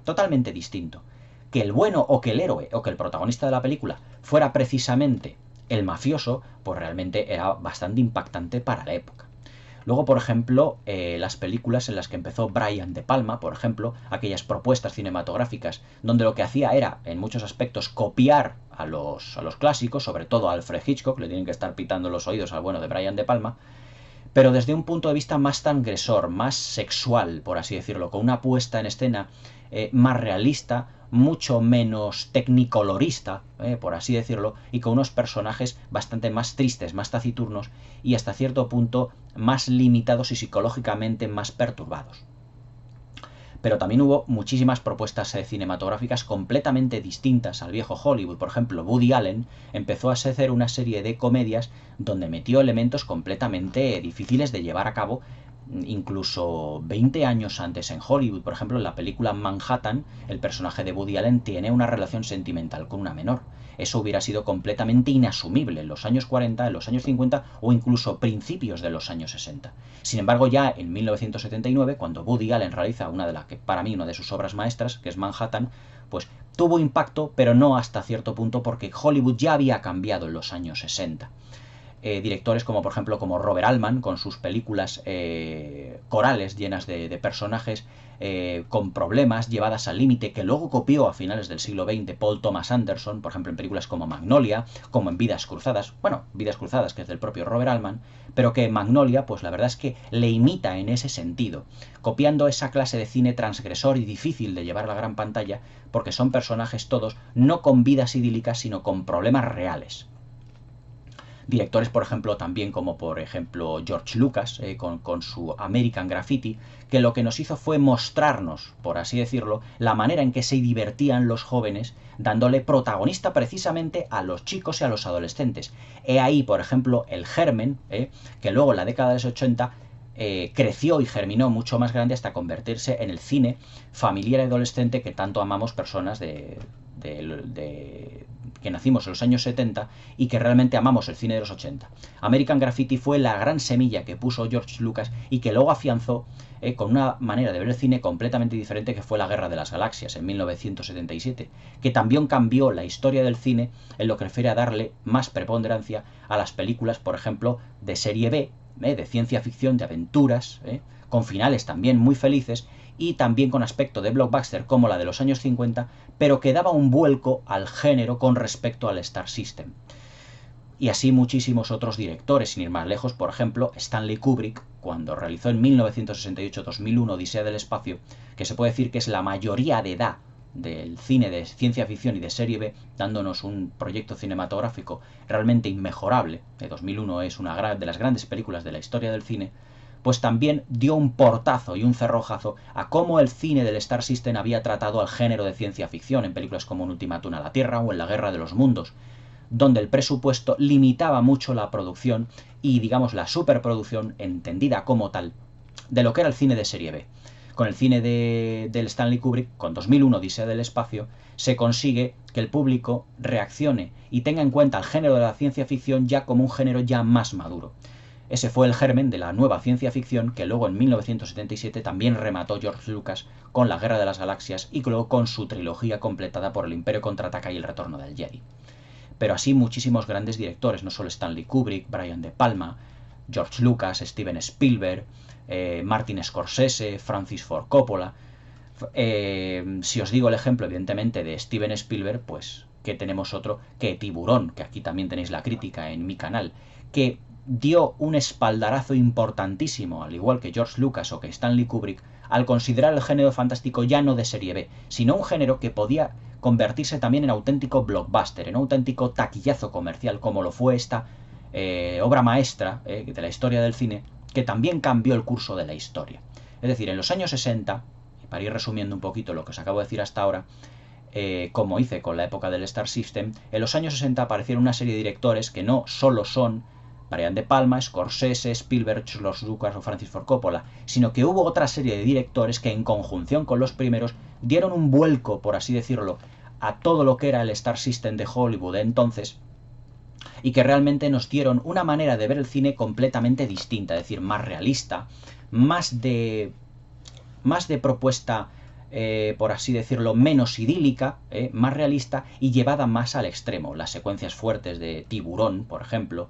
totalmente distinto. Que el bueno o que el héroe o que el protagonista de la película fuera precisamente el mafioso, pues realmente era bastante impactante para la época. Luego, por ejemplo, las películas en las que empezó Brian De Palma, por ejemplo, aquellas propuestas cinematográficas donde lo que hacía era, en muchos aspectos, copiar a los clásicos, sobre todo a Alfred Hitchcock, le tienen que estar pitando los oídos al bueno de Brian De Palma, pero desde un punto de vista más transgresor, más sexual, por así decirlo, con una puesta en escena más realista, mucho menos tecnicolorista, por así decirlo, y con unos personajes bastante más tristes, más taciturnos y hasta cierto punto más limitados y psicológicamente más perturbados. Pero también hubo muchísimas propuestas cinematográficas completamente distintas al viejo Hollywood. Por ejemplo, Woody Allen empezó a hacer una serie de comedias donde metió elementos completamente difíciles de llevar a cabo, incluso 20 años antes en Hollywood. Por ejemplo, en la película Manhattan, el personaje de Woody Allen tiene una relación sentimental con una menor. Eso hubiera sido completamente inasumible en los años 40, en los años 50 o incluso principios de los años 60. Sin embargo, ya en 1979, cuando Woody Allen realiza una de las que para mí una de sus obras maestras, que es Manhattan, pues tuvo impacto, pero no hasta cierto punto, porque Hollywood ya había cambiado en los años 60. Directores como por ejemplo como Robert Altman con sus películas corales llenas de personajes con problemas, llevadas al límite, que luego copió a finales del siglo XX Paul Thomas Anderson, por ejemplo en películas como Magnolia, como en Vidas Cruzadas, bueno, Vidas Cruzadas que es del propio Robert Altman, pero que Magnolia pues la verdad es que le imita en ese sentido, copiando esa clase de cine transgresor y difícil de llevar a la gran pantalla, porque son personajes todos no con vidas idílicas sino con problemas reales. Directores, por ejemplo, también como por ejemplo George Lucas, con su American Graffiti, que lo que nos hizo fue mostrarnos, por así decirlo, la manera en que se divertían los jóvenes, dándole protagonista precisamente a los chicos y a los adolescentes. He ahí, por ejemplo, el germen, que luego en la década de los 80 creció y germinó mucho más grande hasta convertirse en el cine familiar y adolescente que tanto amamos personas que nacimos en los años 70 y que realmente amamos el cine de los 80. American Graffiti fue la gran semilla que puso George Lucas y que luego afianzó con una manera de ver el cine completamente diferente, que fue La Guerra de las Galaxias en 1977, que también cambió la historia del cine en lo que refiere a darle más preponderancia a las películas, por ejemplo, de serie B, de ciencia ficción, de aventuras, con finales también muy felices y también con aspecto de blockbuster como la de los años 50, pero que daba un vuelco al género con respecto al Star System. Y así muchísimos otros directores, sin ir más lejos, por ejemplo, Stanley Kubrick, cuando realizó en 1968-2001 Odisea del Espacio, que se puede decir que es la mayoría de edad del cine de ciencia ficción y de serie B, dándonos un proyecto cinematográfico realmente inmejorable. 2001 es una de las grandes películas de la historia del cine, pues también dio un portazo y un cerrojazo a cómo el cine del Star System había tratado al género de ciencia ficción en películas como Un Ultimátum a la Tierra o en La Guerra de los Mundos, donde el presupuesto limitaba mucho la producción y, digamos, la superproducción, entendida como tal, de lo que era el cine de serie B. Con el cine del Stanley Kubrick, con 2001 Odisea del Espacio, se consigue que el público reaccione y tenga en cuenta el género de la ciencia ficción ya como un género ya más maduro. Ese fue el germen de la nueva ciencia ficción que luego en 1977 también remató George Lucas con La Guerra de las Galaxias y luego con su trilogía completada por El Imperio Contraataca y El Retorno del Jedi. Pero así muchísimos grandes directores, no solo Stanley Kubrick, Brian De Palma, George Lucas, Steven Spielberg, Martin Scorsese, Francis Ford Coppola. Si os digo el ejemplo, evidentemente, de Steven Spielberg, pues que tenemos otro que Tiburón, que aquí también tenéis la crítica en mi canal, que dio un espaldarazo importantísimo, al igual que George Lucas o que Stanley Kubrick, al considerar el género fantástico ya no de serie B, sino un género que podía convertirse también en auténtico blockbuster, en auténtico taquillazo comercial, como lo fue esta obra maestra de la historia del cine, que también cambió el curso de la historia. Es decir, en los años 60, y para ir resumiendo un poquito lo que os acabo de decir hasta ahora, como hice con la época del Star System, en los años 60 aparecieron una serie de directores que no solo son Brian De Palma, Scorsese, Spielberg, George Lucas o Francis Ford Coppola, sino que hubo otra serie de directores que en conjunción con los primeros dieron un vuelco, por así decirlo, a todo lo que era el Star System de Hollywood de entonces, y que realmente nos dieron una manera de ver el cine completamente distinta, es decir, más realista, más de propuesta, por así decirlo, menos idílica, más realista y llevada más al extremo. Las secuencias fuertes de Tiburón, por ejemplo,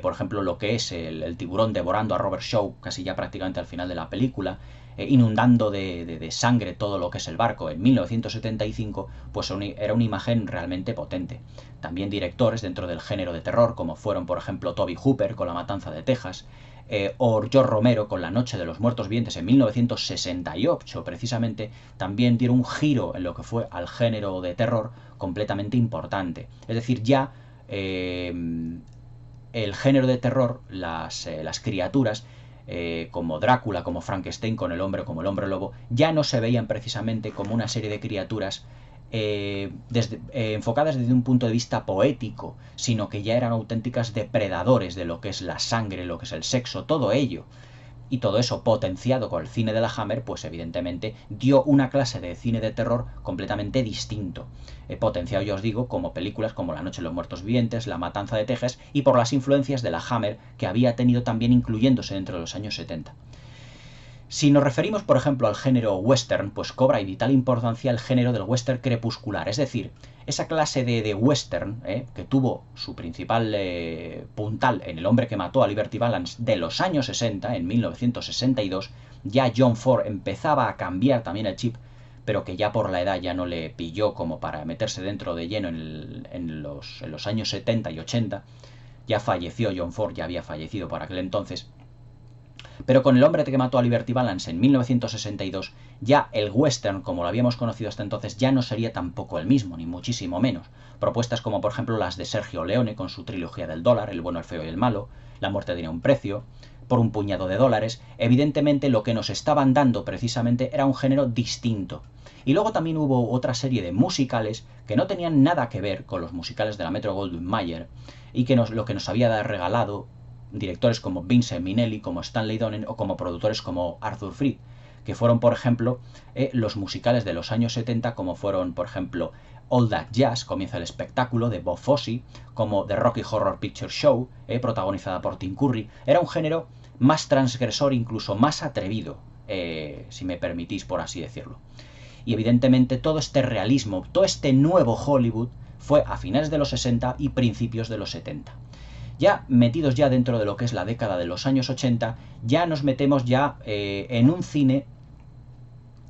por ejemplo, lo que es el tiburón devorando a Robert Shaw casi ya prácticamente al final de la película, inundando de sangre todo lo que es el barco en 1975, pues era una imagen realmente potente. También directores dentro del género de terror, como fueron, por ejemplo, Tobe Hooper con La Matanza de Texas, o George Romero con La Noche de los Muertos Vivientes en 1968, precisamente, también dieron un giro en lo que fue al género de terror completamente importante. Es decir, ya el género de terror, las criaturas, como Drácula, como Frankenstein con el hombre o como el hombre lobo, ya no se veían precisamente como una serie de criaturas enfocadas desde un punto de vista poético, sino que ya eran auténticas depredadores de lo que es la sangre, lo que es el sexo, todo ello. Y todo eso potenciado con el cine de la Hammer, pues evidentemente dio una clase de cine de terror completamente distinto. Potenciado, ya os digo, como películas como La Noche de los Muertos Vivientes, La Matanza de Texas, y por las influencias de la Hammer que había tenido también incluyéndose dentro de los años 70. Si nos referimos, por ejemplo, al género western, pues cobra vital importancia el género del western crepuscular, es decir, esa clase de western que tuvo su principal puntal en El hombre que mató a Liberty Balance de los años 60, en 1962, ya John Ford empezaba a cambiar también el chip, pero que ya por la edad ya no le pilló como para meterse dentro de lleno en los años 70 y 80. Ya falleció John Ford, ya había fallecido por aquel entonces. Pero con El hombre que mató a Liberty Balance en 1962, ya el western, como lo habíamos conocido hasta entonces, ya no sería tampoco el mismo, ni muchísimo menos. Propuestas como por ejemplo las de Sergio Leone con su trilogía del dólar, El bueno, el feo y el malo, La muerte tenía un precio, Por un puñado de dólares, evidentemente lo que nos estaban dando precisamente era un género distinto. Y luego también hubo otra serie de musicales que no tenían nada que ver con los musicales de la Metro-Goldwyn-Mayer y que lo que nos había regalado directores como Vincent Minnelli, como Stanley Donen o como productores como Arthur Freed, que fueron, por ejemplo, los musicales de los años 70, como fueron, por ejemplo, All That Jazz, Comienza el espectáculo, de Bob Fosse, como The Rocky Horror Picture Show, protagonizada por Tim Curry. Era un género más transgresor, incluso más atrevido, si me permitís por así decirlo. Y evidentemente todo este realismo, todo este nuevo Hollywood, fue a finales de los 60 y principios de los 70. Ya metidos ya dentro de lo que es la década de los años 80, ya nos metemos ya en un cine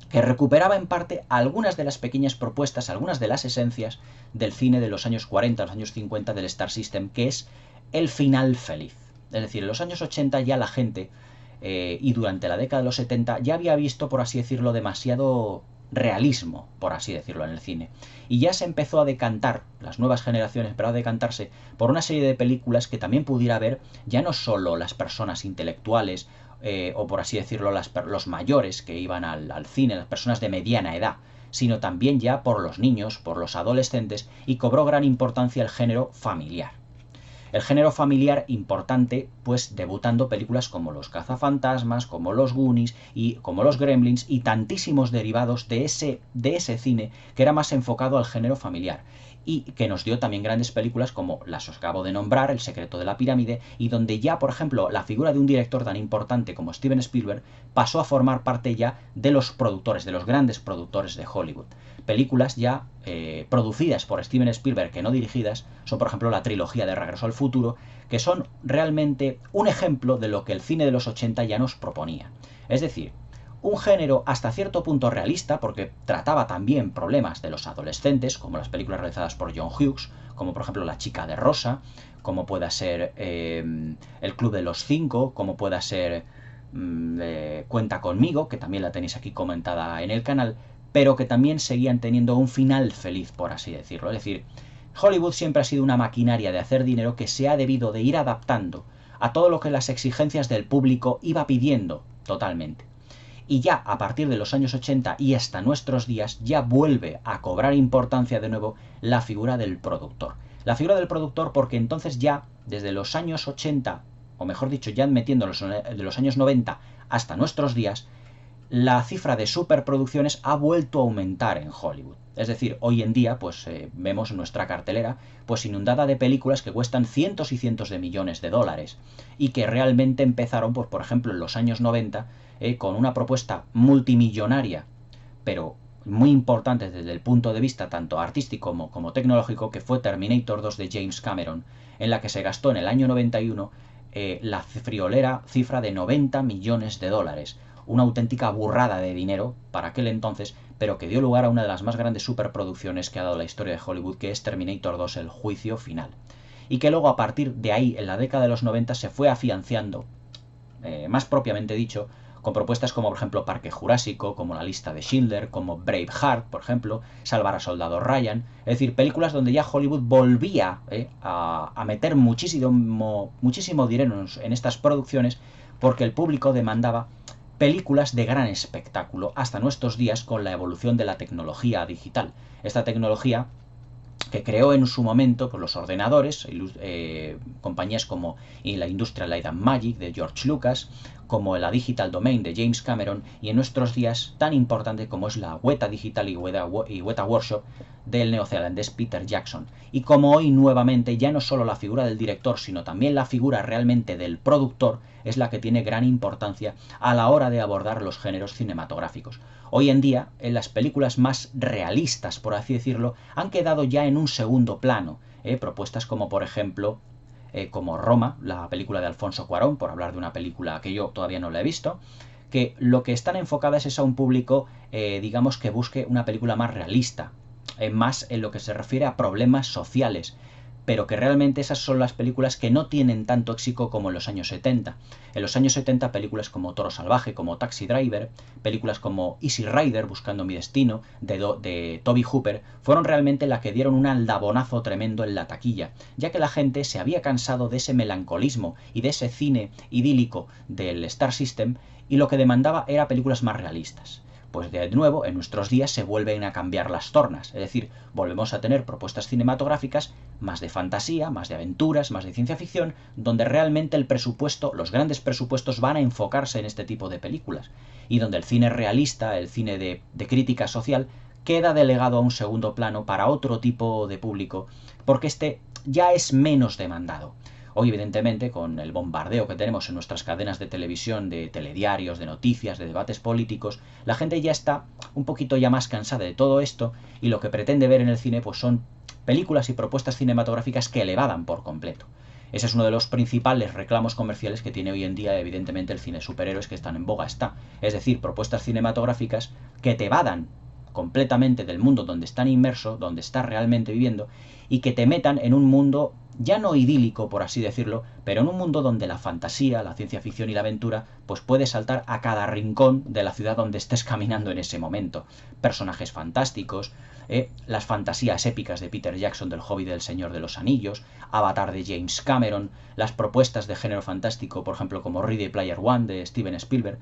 que recuperaba en parte algunas de las pequeñas propuestas, algunas de las esencias del cine de los años 40, los años 50 del Star System, que es el final feliz. Es decir, en los años 80 ya la gente, y durante la década de los 70, ya había visto, por así decirlo, demasiado realismo, por así decirlo, en el cine. Y ya se empezó a decantar, las nuevas generaciones empezaron a decantarse por una serie de películas que también pudiera ver ya no solo las personas intelectuales, o por así decirlo, los mayores que iban al cine, las personas de mediana edad, sino también ya por los niños, por los adolescentes, y cobró gran importancia el género familiar. El género familiar importante, pues debutando películas como Los cazafantasmas, como Los Goonies y como Los Gremlins y tantísimos derivados de ese cine que era más enfocado al género familiar y que nos dio también grandes películas como las os acabo de nombrar, El secreto de la pirámide, y donde ya, por ejemplo, la figura de un director tan importante como Steven Spielberg pasó a formar parte ya de los productores, de los grandes productores de Hollywood. Películas ya producidas por Steven Spielberg, que no dirigidas, son por ejemplo la trilogía de Regreso al Futuro, que son realmente un ejemplo de lo que el cine de los 80 ya nos proponía. Es decir, un género hasta cierto punto realista, porque trataba también problemas de los adolescentes, como las películas realizadas por John Hughes, como por ejemplo La chica de rosa, como pueda ser El club de los cinco, como pueda ser Cuenta conmigo, que también la tenéis aquí comentada en el canal, pero que también seguían teniendo un final feliz, por así decirlo. Es decir, Hollywood siempre ha sido una maquinaria de hacer dinero que se ha debido de ir adaptando a todo lo que las exigencias del público iba pidiendo totalmente. Y ya a partir de los años 80 y hasta nuestros días ya vuelve a cobrar importancia de nuevo la figura del productor. La figura del productor porque entonces ya desde los años 80, o mejor dicho ya metiéndolos de los años 90 hasta nuestros días, la cifra de superproducciones ha vuelto a aumentar en Hollywood. Es decir, hoy en día pues vemos nuestra cartelera pues inundada de películas que cuestan cientos y cientos de millones de dólares y que realmente empezaron, pues por ejemplo, en los años 90 con una propuesta multimillonaria, pero muy importante desde el punto de vista tanto artístico como tecnológico, que fue Terminator 2 de James Cameron, en la que se gastó en el año 91 la friolera cifra de 90 millones de dólares. Una auténtica burrada de dinero para aquel entonces, pero que dio lugar a una de las más grandes superproducciones que ha dado la historia de Hollywood, que es Terminator 2, el juicio final. Y que luego, a partir de ahí, en la década de los 90, se fue afianzando, más propiamente dicho, con propuestas como, por ejemplo, Parque Jurásico, como La lista de Schindler, como Braveheart, por ejemplo, Salvar a Soldado Ryan. Es decir, películas donde ya Hollywood volvía a meter muchísimo dinero en estas producciones, porque el público demandaba películas de gran espectáculo, hasta nuestros días con la evolución de la tecnología digital. Esta tecnología que creó en su momento pues, los ordenadores, compañías como la Industrial Light and Magic de George Lucas, como la Digital Domain de James Cameron, y en nuestros días tan importante como es la Weta Digital y Weta Workshop del neozelandés Peter Jackson. Y como hoy nuevamente ya no solo la figura del director, sino también la figura realmente del productor es la que tiene gran importancia a la hora de abordar los géneros cinematográficos. Hoy en día, en las películas más realistas, por así decirlo, han quedado ya en un segundo plano. Propuestas como, por ejemplo, como Roma, la película de Alfonso Cuarón, por hablar de una película que yo todavía no la he visto, que lo que están enfocadas es a un público, digamos, que busque una película más realista, más en lo que se refiere a problemas sociales, pero que realmente esas son las películas que no tienen tanto éxito como en los años 70. En los años 70 películas como Toro Salvaje, como Taxi Driver, películas como Easy Rider, Buscando mi destino, de Toby Hooper, fueron realmente las que dieron un aldabonazo tremendo en la taquilla, ya que la gente se había cansado de ese melancolismo y de ese cine idílico del Star System, y lo que demandaba era películas más realistas. Pues de nuevo, en nuestros días se vuelven a cambiar las tornas, es decir, volvemos a tener propuestas cinematográficas más de fantasía, más de aventuras, más de ciencia ficción, donde realmente el presupuesto, los grandes presupuestos van a enfocarse en este tipo de películas, y donde el cine realista, el cine de crítica social, queda delegado a un segundo plano para otro tipo de público, porque este ya es menos demandado. Hoy, evidentemente, con el bombardeo que tenemos en nuestras cadenas de televisión, de telediarios, de noticias, de debates políticos, la gente ya está un poquito ya más cansada de todo esto, y lo que pretende ver en el cine pues son películas y propuestas cinematográficas que le evadan por completo. Ese es uno de los principales reclamos comerciales que tiene hoy en día, evidentemente, el cine de superhéroes que están en boga está. Es decir, propuestas cinematográficas que te evadan completamente del mundo donde están inmersos, donde estás realmente viviendo, y que te metan en un mundo ya no idílico, por así decirlo, pero en un mundo donde la fantasía, la ciencia ficción y la aventura pues puede saltar a cada rincón de la ciudad donde estés caminando en ese momento. Personajes fantásticos, las fantasías épicas de Peter Jackson del Hobbit del Señor de los Anillos, Avatar de James Cameron, las propuestas de género fantástico, por ejemplo, como Ready Player One de Steven Spielberg,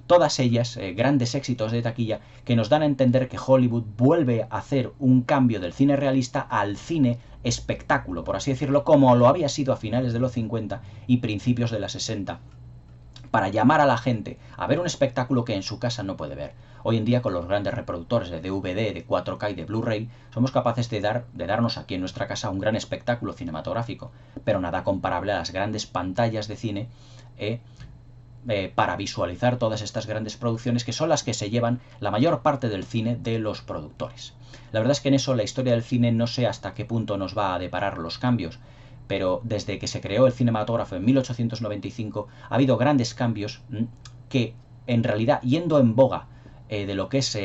todas ellas grandes éxitos de taquilla que nos dan a entender que Hollywood vuelve a hacer un cambio del cine realista al cine espectáculo, por así decirlo, como lo había sido a finales de los 50 y principios de los 60, para llamar a la gente a ver un espectáculo que en su casa no puede ver. Hoy en día, con los grandes reproductores de DVD, de 4K y de Blu-ray, somos capaces de darnos aquí en nuestra casa un gran espectáculo cinematográfico, pero nada comparable a las grandes pantallas de cine para visualizar todas estas grandes producciones que son las que se llevan la mayor parte del cine de los productores. La verdad es que en eso la historia del cine no sé hasta qué punto nos va a deparar los cambios, pero desde que se creó el cinematógrafo en 1895 ha habido grandes cambios que en realidad, yendo en boga de lo que es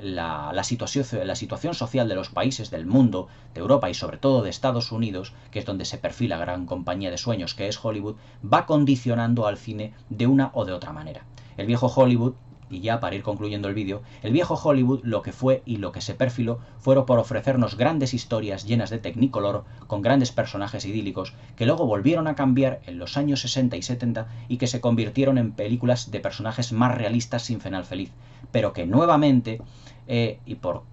la situación social de los países del mundo, de Europa y sobre todo de Estados Unidos, que es donde se perfila la gran compañía de sueños que es Hollywood, va condicionando al cine de una o de otra manera. El viejo Hollywood, y ya para ir concluyendo el vídeo, el viejo Hollywood lo que fue y lo que se perfiló fueron por ofrecernos grandes historias llenas de tecnicolor, con grandes personajes idílicos, que luego volvieron a cambiar en los años 60 y 70 y que se convirtieron en películas de personajes más realistas sin final feliz, pero que nuevamente, y por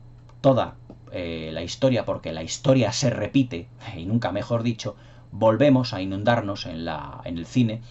toda la historia, porque la historia se repite, y nunca mejor dicho, volvemos a inundarnos en el cine.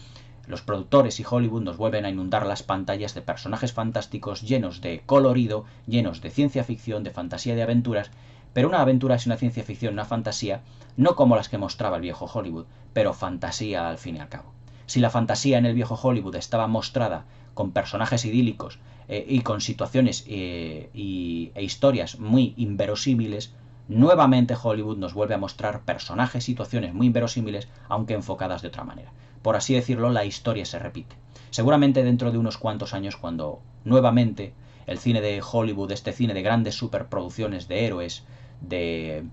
Los productores y Hollywood nos vuelven a inundar las pantallas de personajes fantásticos llenos de colorido, llenos de ciencia ficción, de fantasía y de aventuras, pero una aventura es una ciencia ficción, una fantasía, no como las que mostraba el viejo Hollywood, pero fantasía al fin y al cabo. Si la fantasía en el viejo Hollywood estaba mostrada con personajes idílicos y con situaciones e historias muy inverosímiles, Nuevamente Hollywood nos vuelve a mostrar personajes, situaciones muy inverosímiles, aunque enfocadas de otra manera. Por así decirlo, la historia se repite. Seguramente dentro de unos cuantos años, cuando nuevamente el cine de Hollywood, este cine de grandes superproducciones de héroes, de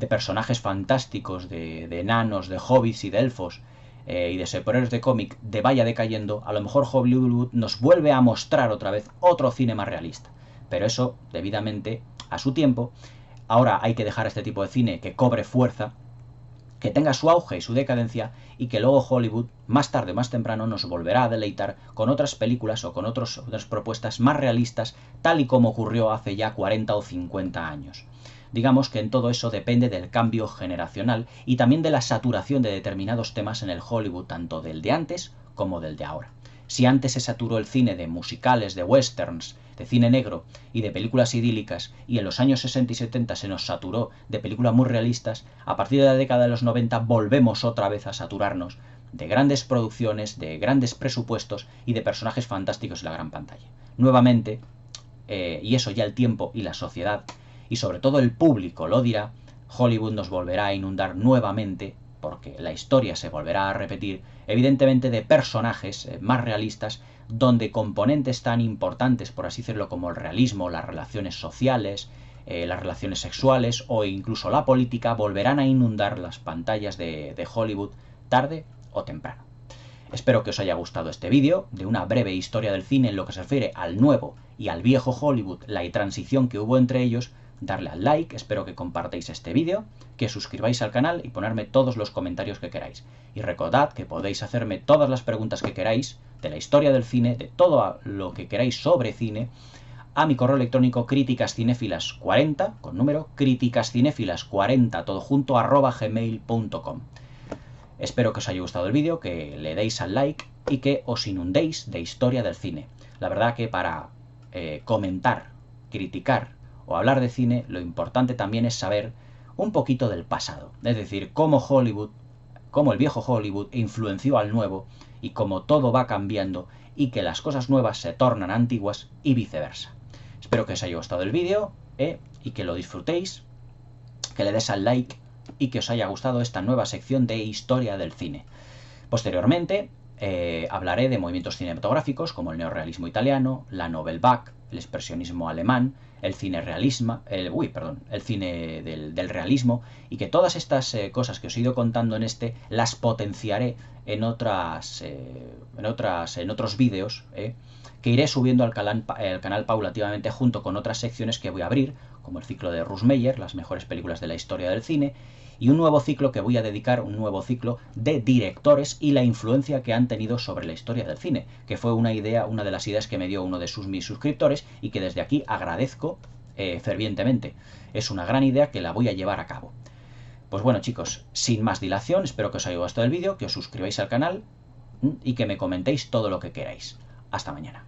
personajes fantásticos, de enanos, de hobbits y de elfos, y de superhéroes de cómic, vaya decayendo, a lo mejor Hollywood nos vuelve a mostrar otra vez otro cine más realista. Pero eso, debidamente a su tiempo. Ahora hay que dejar este tipo de cine que cobre fuerza, que tenga su auge y su decadencia, y que luego Hollywood, más tarde o más temprano, nos volverá a deleitar con otras películas o con otras propuestas más realistas, tal y como ocurrió hace ya 40 o 50 años. Digamos que en todo eso depende del cambio generacional y también de la saturación de determinados temas en el Hollywood, tanto del de antes como del de ahora. Si antes se saturó el cine de musicales, de westerns, de cine negro y de películas idílicas, y en los años 60 y 70 se nos saturó de películas muy realistas, a partir de la década de los 90 volvemos otra vez a saturarnos de grandes producciones, de grandes presupuestos y de personajes fantásticos en la gran pantalla. Nuevamente, y eso ya el tiempo y la sociedad, y sobre todo el público lo dirá, Hollywood nos volverá a inundar nuevamente, porque la historia se volverá a repetir, evidentemente de personajes más realistas, donde componentes tan importantes, por así decirlo, como el realismo, las relaciones sociales, las relaciones sexuales o incluso la política, volverán a inundar las pantallas de Hollywood tarde o temprano. Espero que os haya gustado este vídeo de una breve historia del cine en lo que se refiere al nuevo y al viejo Hollywood, la transición que hubo entre ellos. Darle al like, espero que compartáis este vídeo, que suscribáis al canal y ponerme todos los comentarios que queráis. Y recordad que podéis hacerme todas las preguntas que queráis de la historia del cine, de todo lo que queráis sobre cine, a mi correo electrónico criticascinéfilas40, con número, criticascinéfilas40, todo junto, @gmail.com. Espero que os haya gustado el vídeo, que le deis al like y que os inundéis de historia del cine. La verdad que para comentar, criticar o hablar de cine, lo importante también es saber un poquito del pasado. Es decir, cómo Hollywood, cómo el viejo Hollywood influenció al nuevo y cómo todo va cambiando y que las cosas nuevas se tornan antiguas y viceversa. Espero que os haya gustado el vídeo y que lo disfrutéis, que le des al like y que os haya gustado esta nueva sección de historia del cine. Posteriormente hablaré de movimientos cinematográficos como el neorrealismo italiano, la Nouvelle Vague, el expresionismo alemán, el cine realismo, el cine del realismo, y que todas estas cosas que os he ido contando en las potenciaré en otros vídeos que iré subiendo al canal paulativamente, junto con otras secciones que voy a abrir, como el ciclo de Russmeyer, las mejores películas de la historia del cine, y un nuevo ciclo que voy a dedicar, un nuevo ciclo de directores y la influencia que han tenido sobre la historia del cine, que fue una de las ideas que me dio uno de mis suscriptores y que desde aquí agradezco fervientemente. Es una gran idea que la voy a llevar a cabo. Pues bueno, chicos, sin más dilación, espero que os haya gustado el vídeo, que os suscribáis al canal y que me comentéis todo lo que queráis. Hasta mañana.